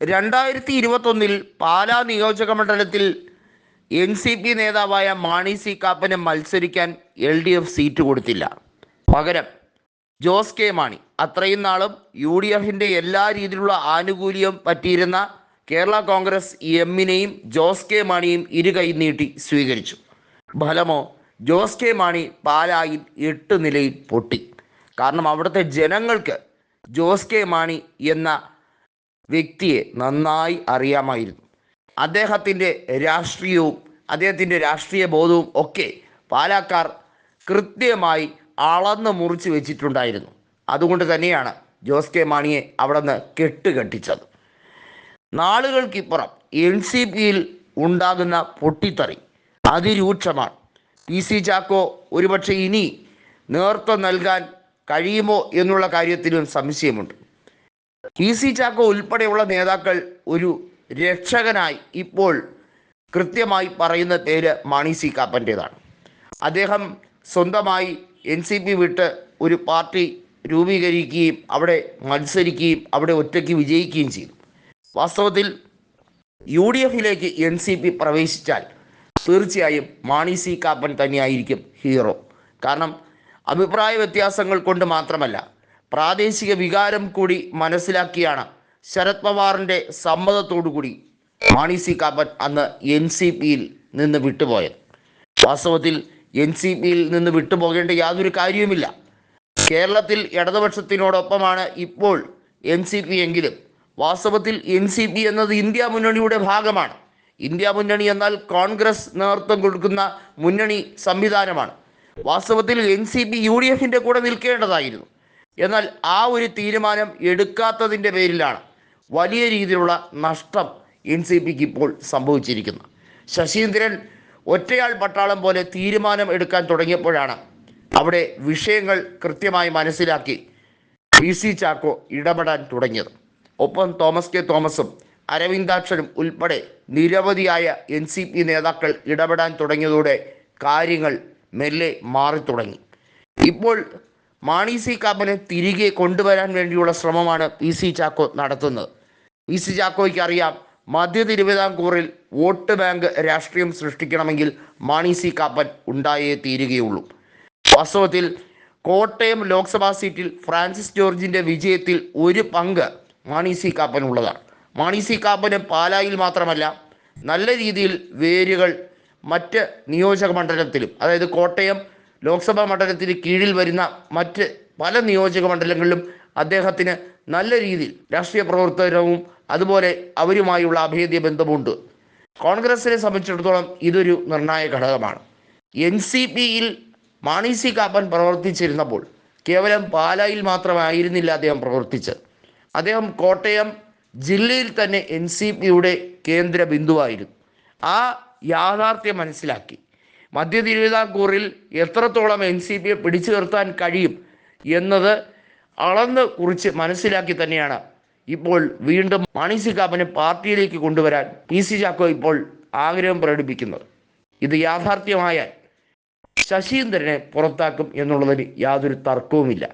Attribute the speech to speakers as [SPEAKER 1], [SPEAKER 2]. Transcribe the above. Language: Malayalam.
[SPEAKER 1] 2021 പാലാ നിയോജക മണ്ഡലത്തിൽ NCP നേതാവായ മാണി സി കാപ്പന് മത്സരിക്കാൻ LDF സീറ്റ് കൊടുത്തില്ല. പകരം ജോസ് കെ മാണി, അത്രയും നാളും UDFിൻ്റെ എല്ലാ രീതിയിലുള്ള ആനുകൂല്യം പറ്റിയിരുന്ന കേരള കോൺഗ്രസ് എമ്മിനെയും ജോസ് കെ മാണിയും ഇരുകൈ നീട്ടി സ്വീകരിച്ചു. ഫലമോ, ജോസ് കെ മാണി പാലായിൽ 8 നിലയിൽ പൊട്ടി. കാരണം അവിടുത്തെ ജനങ്ങൾക്ക് ജോസ് കെ മാണി എന്ന വ്യക്തിയെ നന്നായി അറിയാമായിരുന്നു. അദ്ദേഹത്തിൻ്റെ രാഷ്ട്രീയവും അദ്ദേഹത്തിൻ്റെ രാഷ്ട്രീയ ബോധവും ഒക്കെ പാലക്കാർ കൃത്യമായി അളന്ന് മുറിച്ച് വെച്ചിട്ടുണ്ടായിരുന്നു. അതുകൊണ്ട് തന്നെയാണ് ജോസ് കെ മാണിയെ അവിടെ നിന്ന് കെട്ടുകെട്ടിച്ചത്. നാളുകൾക്കിപ്പുറം NCPയിൽ ഉണ്ടാകുന്ന പൊട്ടിത്തെറി അതിരൂക്ഷമാണ്. PC ചാക്കോ ഒരുപക്ഷെ ഇനി നേതൃത്വം നൽകാൻ കഴിയുമോ എന്നുള്ള കാര്യത്തിലും സംശയമുണ്ട്. PC ചാക്കോ ഉൾപ്പെടെയുള്ള നേതാക്കൾ ഒരു രക്ഷകനായി ഇപ്പോൾ കൃത്യമായി പറയുന്ന പേര് മാണി സി കാപ്പൻ്റേതാണ്. അദ്ദേഹം സ്വന്തമായി NCP വിട്ട് ഒരു പാർട്ടി രൂപീകരിക്കുകയും അവിടെ മത്സരിക്കുകയും അവിടെ ഒറ്റയ്ക്ക് വിജയിക്കുകയും ചെയ്തു. വാസ്തവത്തിൽ UDFിലേക്ക് NCP പ്രവേശിച്ചാൽ തീർച്ചയായും മാണി സി കാപ്പൻ തന്നെയായിരിക്കും ഹീറോ. കാരണം അഭിപ്രായ വ്യത്യാസങ്ങൾ കൊണ്ട് മാത്രമല്ല, പ്രാദേശിക വികാരം കൂടി മനസ്സിലാക്കിയാണ് ശരത് പവാറിൻ്റെ സമ്മതത്തോടു കൂടി മാണി സി കാപ്പൻ അന്ന് NCPയിൽ നിന്ന് വിട്ടുപോയത്. വാസ്തവത്തിൽ NCPയിൽ നിന്ന് വിട്ടുപോകേണ്ട യാതൊരു കാര്യവുമില്ല. കേരളത്തിൽ ഇടതുപക്ഷത്തിനോടൊപ്പമാണ് ഇപ്പോൾ NCP എങ്കിലും വാസ്തവത്തിൽ NCP എന്നത് ഇന്ത്യ മുന്നണിയുടെ ഭാഗമാണ്. ഇന്ത്യ മുന്നണി എന്നാൽ കോൺഗ്രസ് നേതൃത്വം കൊടുക്കുന്ന മുന്നണി സംവിധാനമാണ്. വാസ്തവത്തിൽ NCP UDFിൻ്റെ കൂടെ നിൽക്കേണ്ടതായിരുന്നു. എന്നാൽ ആ ഒരു തീരുമാനം എടുക്കാത്തതിൻ്റെ പേരിലാണ് വലിയ രീതിയിലുള്ള നഷ്ടം NCPക്ക് ഇപ്പോൾ സംഭവിച്ചിരിക്കുന്നത്. ശശീന്ദ്രൻ ഒറ്റയാൾ പട്ടാളം പോലെ തീരുമാനം എടുക്കാൻ തുടങ്ങിയപ്പോഴാണ് അവിടെ വിഷയങ്ങൾ കൃത്യമായി മനസ്സിലാക്കി PC ചാക്കോ ഇടപെടാൻ തുടങ്ങിയത്. ഒപ്പം തോമസ് കെ തോമസും അരവിന്ദാക്ഷനും ഉൾപ്പെടെ നിരവധിയായ NCP നേതാക്കൾ ഇടപെടാൻ തുടങ്ങിയതോടെ കാര്യങ്ങൾ മെല്ലെ മാറി തുടങ്ങി. ഇപ്പോൾ മാണി സി കാപ്പനെ തിരികെ കൊണ്ടുവരാൻ വേണ്ടിയുള്ള ശ്രമമാണ് PC ചാക്കോ നടത്തുന്നത്. PC ചാക്കോയ്ക്ക് അറിയാം, മധ്യ തിരുവിതാംകൂറിൽ വോട്ട് ബാങ്ക് രാഷ്ട്രീയം സൃഷ്ടിക്കണമെങ്കിൽ മാണി സി കാപ്പൻ ഉണ്ടായേ തീരുകയുള്ളൂ. വാസ്തവത്തിൽ കോട്ടയം ലോക്സഭാ സീറ്റിൽ ഫ്രാൻസിസ് ജോർജിൻ്റെ വിജയത്തിൽ ഒരു പങ്ക് മാണി സി കാപ്പനുള്ളതാണ്. മാണി സി കാപ്പന് പാലായിൽ മാത്രമല്ല, നല്ല രീതിയിൽ വേരുകൾ മറ്റ് നിയോജക മണ്ഡലത്തിലും, അതായത് കോട്ടയം ലോക്സഭാ മണ്ഡലത്തിന് കീഴിൽ വരുന്ന മറ്റ് പല നിയോജക മണ്ഡലങ്ങളിലും അദ്ദേഹത്തിന് നല്ല രീതിയിൽ രാഷ്ട്രീയ പ്രവർത്തനവും അതുപോലെ അവരുമായുള്ള അഭേദ്യ ബന്ധമുണ്ട്. കോൺഗ്രസിനെ സംബന്ധിച്ചിടത്തോളം ഇതൊരു നിർണായക ഘടകമാണ്. NCPയിൽ മാണി സി കാപ്പൻ പ്രവർത്തിച്ചിരുന്നപ്പോൾ കേവലം പാലായിൽ മാത്രമായിരുന്നില്ല അദ്ദേഹം പ്രവർത്തിച്ചത്. അദ്ദേഹം കോട്ടയം ജില്ലയിൽ തന്നെ NCPയുടെ കേന്ദ്ര ബിന്ദുവായിരുന്നു. ആ യാഥാർത്ഥ്യം മനസ്സിലാക്കി മധ്യ തിരുവിതാംകൂറിൽ എത്രത്തോളം NCPയെ പിടിച്ചു നിർത്താൻ കഴിയും എന്നത് അളന്ന് കുറിച്ച് മനസ്സിലാക്കി തന്നെയാണ് ഇപ്പോൾ വീണ്ടും മാണി സി കാപ്പനെ പാർട്ടിയിലേക്ക് കൊണ്ടുവരാൻ PC ചാക്കോ ഇപ്പോൾ ആഗ്രഹം പ്രകടിപ്പിക്കുന്നത്. ഇത് യാഥാർത്ഥ്യമായാൽ ശശീന്ദ്രനെ പുറത്താക്കും എന്നുള്ളതിന് യാതൊരു തർക്കവുമില്ല.